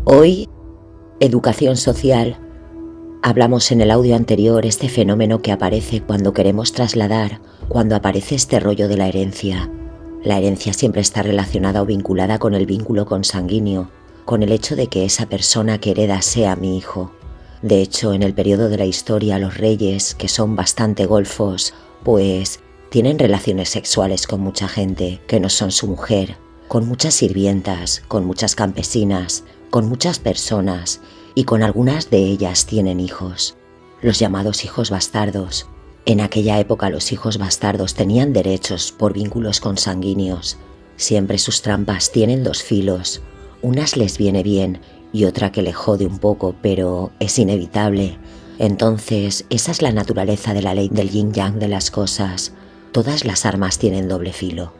Hoy, educación social. Hablamos en el audio anterior este fenómeno que aparece cuando queremos trasladar, cuando aparece este rollo de la herencia. La herencia siempre está relacionada o vinculada con el vínculo consanguíneo, con el hecho de que esa persona que hereda sea mi hijo. De hecho, en el periodo de la historia, los reyes, que son bastante golfos, pues tienen relaciones sexuales con mucha gente que no son su mujer, con muchas sirvientas, con muchas campesinas, con muchas personas, y con algunas de ellas tienen hijos, los llamados hijos bastardos. En aquella época los hijos bastardos tenían derechos por vínculos consanguíneos. Siempre sus trampas tienen dos filos, unas les viene bien y otra que le jode un poco, pero es inevitable. Entonces, esa es la naturaleza de la ley del yin-yang de las cosas. Todas las armas tienen doble filo.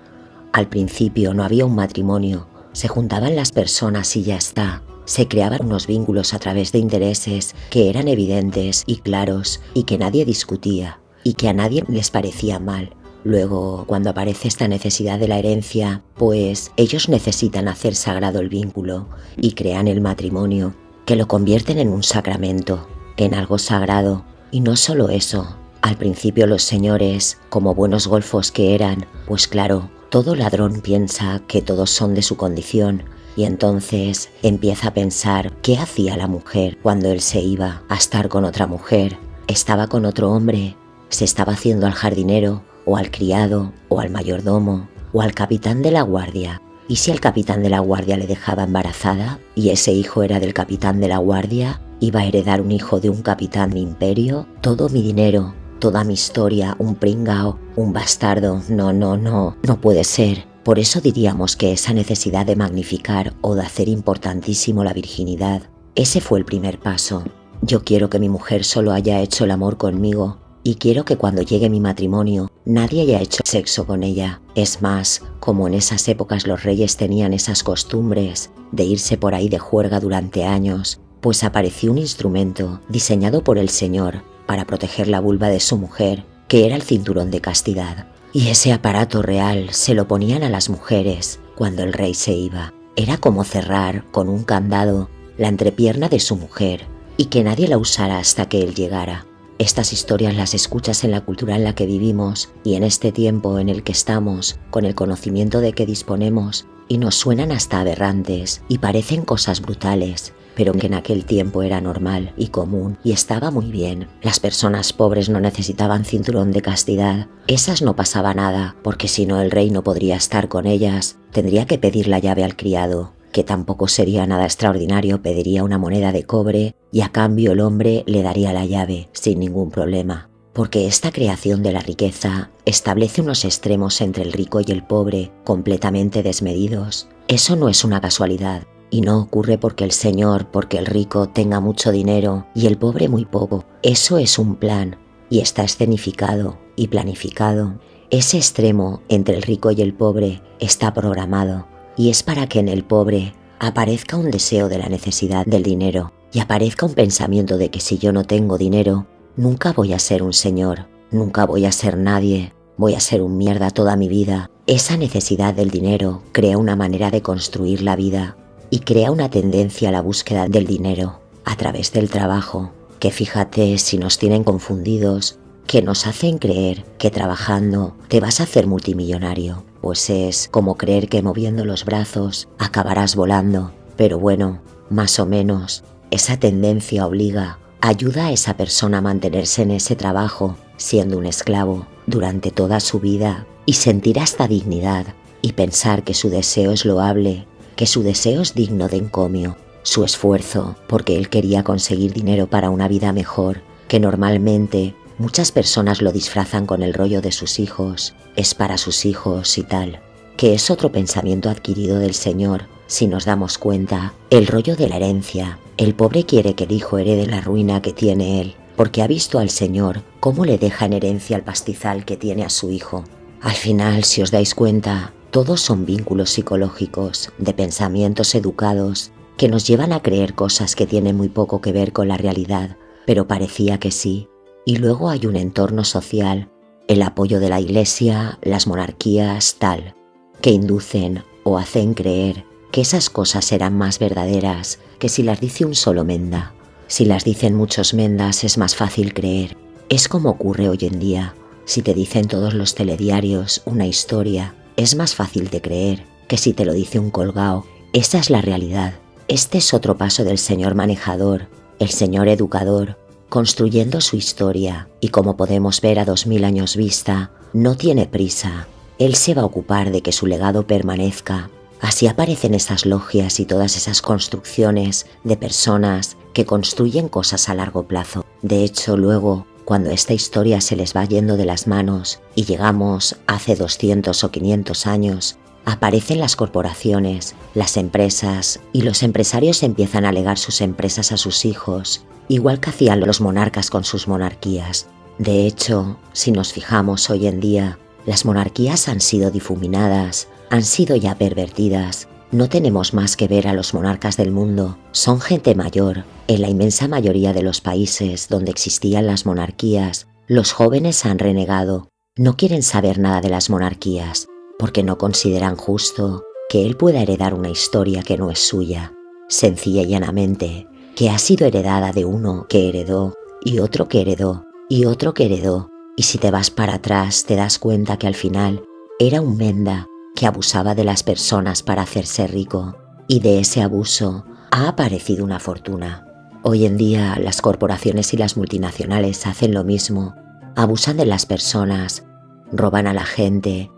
Al principio no había un matrimonio, se juntaban las personas y ya está. Se creaban unos vínculos a través de intereses que eran evidentes y claros y que nadie discutía y que a nadie les parecía mal. Luego, cuando aparece esta necesidad de la herencia, pues ellos necesitan hacer sagrado el vínculo y crean el matrimonio, que lo convierten en un sacramento, en algo sagrado. Y no solo eso, al principio los señores, como buenos golfos que eran, pues claro, todo ladrón piensa que todos son de su condición. Y entonces empieza a pensar qué hacía la mujer cuando él se iba a estar con otra mujer. Estaba con otro hombre, se estaba haciendo al jardinero, o al criado, o al mayordomo, o al capitán de la guardia. ¿Y si el capitán de la guardia le dejaba embarazada y ese hijo era del capitán de la guardia? ¿Iba a heredar un hijo de un capitán de imperio? Todo mi dinero, toda mi historia, un pringao, un bastardo. No puede ser. Por eso diríamos que esa necesidad de magnificar o de hacer importantísimo la virginidad, ese fue el primer paso. Yo quiero que mi mujer solo haya hecho el amor conmigo y quiero que cuando llegue mi matrimonio nadie haya hecho sexo con ella. Es más, como en esas épocas los reyes tenían esas costumbres de irse por ahí de juerga durante años, pues apareció un instrumento diseñado por el Señor para proteger la vulva de su mujer, que era el cinturón de castidad. Y ese aparato real se lo ponían a las mujeres cuando el rey se iba. Era como cerrar con un candado la entrepierna de su mujer y que nadie la usara hasta que él llegara. Estas historias las escuchas en la cultura en la que vivimos y en este tiempo en el que estamos, con el conocimiento de que disponemos, y nos suenan hasta aberrantes y parecen cosas brutales, pero que en aquel tiempo era normal y común y estaba muy bien. Las personas pobres no necesitaban cinturón de castidad. Esas no pasaba nada, porque si no el rey no podría estar con ellas. Tendría que pedir la llave al criado, que tampoco sería nada extraordinario, pediría una moneda de cobre y a cambio el hombre le daría la llave sin ningún problema. Porque esta creación de la riqueza establece unos extremos entre el rico y el pobre completamente desmedidos. Eso no es una casualidad. Y no ocurre porque el rico tenga mucho dinero y el pobre muy poco. Eso es un plan y está escenificado y planificado. Ese extremo entre el rico y el pobre está programado y es para que en el pobre aparezca un deseo de la necesidad del dinero y aparezca un pensamiento de que si yo no tengo dinero, nunca voy a ser un señor, nunca voy a ser nadie, voy a ser un mierda toda mi vida. Esa necesidad del dinero crea una manera de construir la vida y crea una tendencia a la búsqueda del dinero a través del trabajo, que fíjate si nos tienen confundidos, que nos hacen creer que trabajando te vas a hacer multimillonario, pues es como creer que moviendo los brazos acabarás volando. Pero bueno, más o menos, esa tendencia obliga, ayuda a esa persona a mantenerse en ese trabajo, siendo un esclavo durante toda su vida y sentir hasta dignidad y pensar que su deseo es loable, que su deseo es digno de encomio, su esfuerzo, porque él quería conseguir dinero para una vida mejor, que normalmente muchas personas lo disfrazan con el rollo de sus hijos, es para sus hijos y tal, que es otro pensamiento adquirido del Señor. Si nos damos cuenta, el rollo de la herencia, el pobre quiere que el hijo herede la ruina que tiene él, porque ha visto al Señor cómo le deja en herencia el pastizal que tiene a su hijo. Al final, si os dais cuenta, todos son vínculos psicológicos, de pensamientos educados, que nos llevan a creer cosas que tienen muy poco que ver con la realidad, pero parecía que sí. Y luego hay un entorno social, el apoyo de la iglesia, las monarquías, tal, que inducen o hacen creer que esas cosas serán más verdaderas que si las dice un solo menda. Si las dicen muchos mendas es más fácil creer. Es como ocurre hoy en día. Si te dicen todos los telediarios una historia, es más fácil de creer que si te lo dice un colgao. Esa es la realidad. Este es otro paso del señor manejador, el señor educador, construyendo su historia, y como podemos ver a 2000 años vista, no tiene prisa. Él se va a ocupar de que su legado permanezca. Así aparecen esas logias y todas esas construcciones de personas que construyen cosas a largo plazo. De hecho, luego, cuando esta historia se les va yendo de las manos y llegamos hace 200 o 500 años, aparecen las corporaciones, las empresas, y los empresarios empiezan a legar sus empresas a sus hijos, igual que hacían los monarcas con sus monarquías. De hecho, si nos fijamos hoy en día, las monarquías han sido difuminadas, han sido ya pervertidas. No tenemos más que ver a los monarcas del mundo. Son gente mayor. En la inmensa mayoría de los países donde existían las monarquías, los jóvenes han renegado. No quieren saber nada de las monarquías, porque no consideran justo que él pueda heredar una historia que no es suya. Sencilla y llanamente, que ha sido heredada de uno que heredó, y otro que heredó, y otro que heredó. Y si te vas para atrás te das cuenta que al final era un menda que abusaba de las personas para hacerse rico, y de ese abuso ha aparecido una fortuna. Hoy en día las corporaciones y las multinacionales hacen lo mismo, abusan de las personas, roban a la gente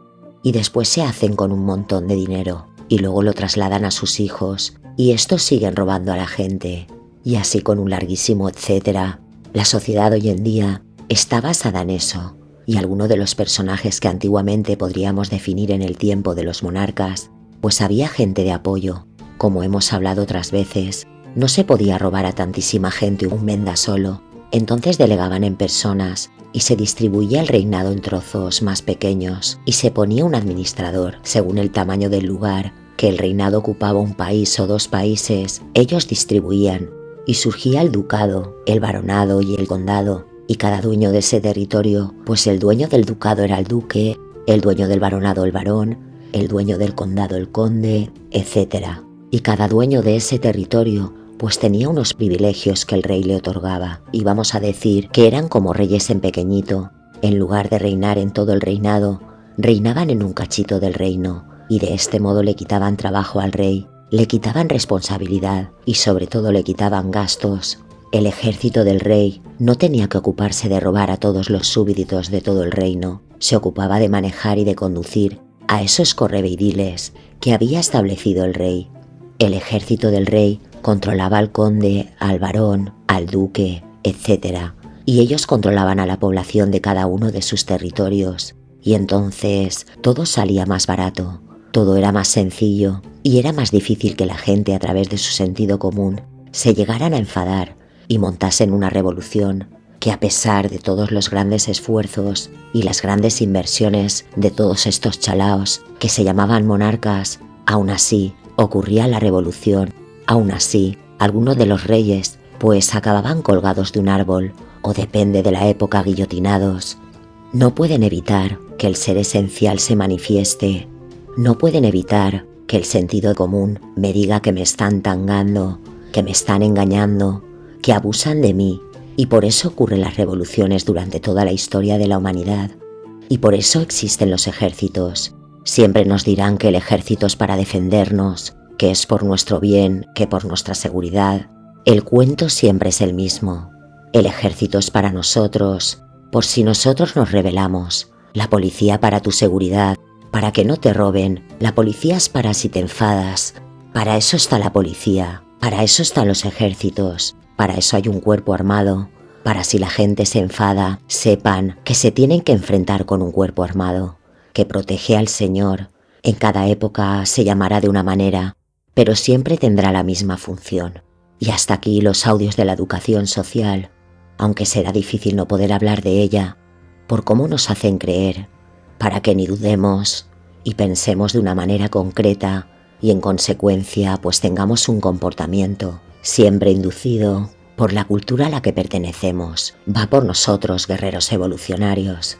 y después se hacen con un montón de dinero y luego lo trasladan a sus hijos y estos siguen robando a la gente y así con un larguísimo etcétera. La sociedad hoy en día está basada en eso. Y alguno de los personajes que antiguamente podríamos definir en el tiempo de los monarcas, pues había gente de apoyo. Como hemos hablado otras veces, no se podía robar a tantísima gente un menda solo, entonces delegaban en personas y se distribuía el reinado en trozos más pequeños y se ponía un administrador según el tamaño del lugar, que el reinado ocupaba un país o dos países, ellos distribuían y surgía el ducado, el baronado y el condado. Y cada dueño de ese territorio, pues el dueño del ducado era el duque, el dueño del baronado el barón, el dueño del condado el conde, etc. Y cada dueño de ese territorio, pues tenía unos privilegios que el rey le otorgaba, y vamos a decir que eran como reyes en pequeñito. En lugar de reinar en todo el reinado, reinaban en un cachito del reino, y de este modo le quitaban trabajo al rey, le quitaban responsabilidad, y sobre todo le quitaban gastos. El ejército del rey no tenía que ocuparse de robar a todos los súbditos de todo el reino, se ocupaba de manejar y de conducir a esos correveidiles que había establecido el rey. El ejército del rey controlaba al conde, al barón, al duque, etc. Y ellos controlaban a la población de cada uno de sus territorios. Y entonces todo salía más barato, todo era más sencillo y era más difícil que la gente a través de su sentido común se llegaran a enfadar y montasen una revolución que, a pesar de todos los grandes esfuerzos y las grandes inversiones de todos estos chalaos que se llamaban monarcas, aún así ocurría la revolución, aún así algunos de los reyes pues acababan colgados de un árbol o, depende de la época, guillotinados. No pueden evitar que el ser esencial se manifieste, no pueden evitar que el sentido común me diga que me están tangando, que me están engañando, que abusan de mí, y por eso ocurren las revoluciones durante toda la historia de la humanidad, y por eso existen los ejércitos. Siempre nos dirán que el ejército es para defendernos, que es por nuestro bien, que por nuestra seguridad. El cuento siempre es el mismo. El ejército es para nosotros, por si nosotros nos rebelamos. La policía para tu seguridad, para que no te roben. La policía es para si te enfadas. Para eso está la policía, para eso están los ejércitos. Para eso hay un cuerpo armado, para si la gente se enfada, sepan que se tienen que enfrentar con un cuerpo armado, que protege al Señor. En cada época se llamará de una manera, pero siempre tendrá la misma función. Y hasta aquí los audios de la educación social, aunque será difícil no poder hablar de ella, por cómo nos hacen creer, para que ni dudemos y pensemos de una manera concreta y en consecuencia pues tengamos un comportamiento siempre inducido por la cultura a la que pertenecemos. Va por nosotros, guerreros evolucionarios.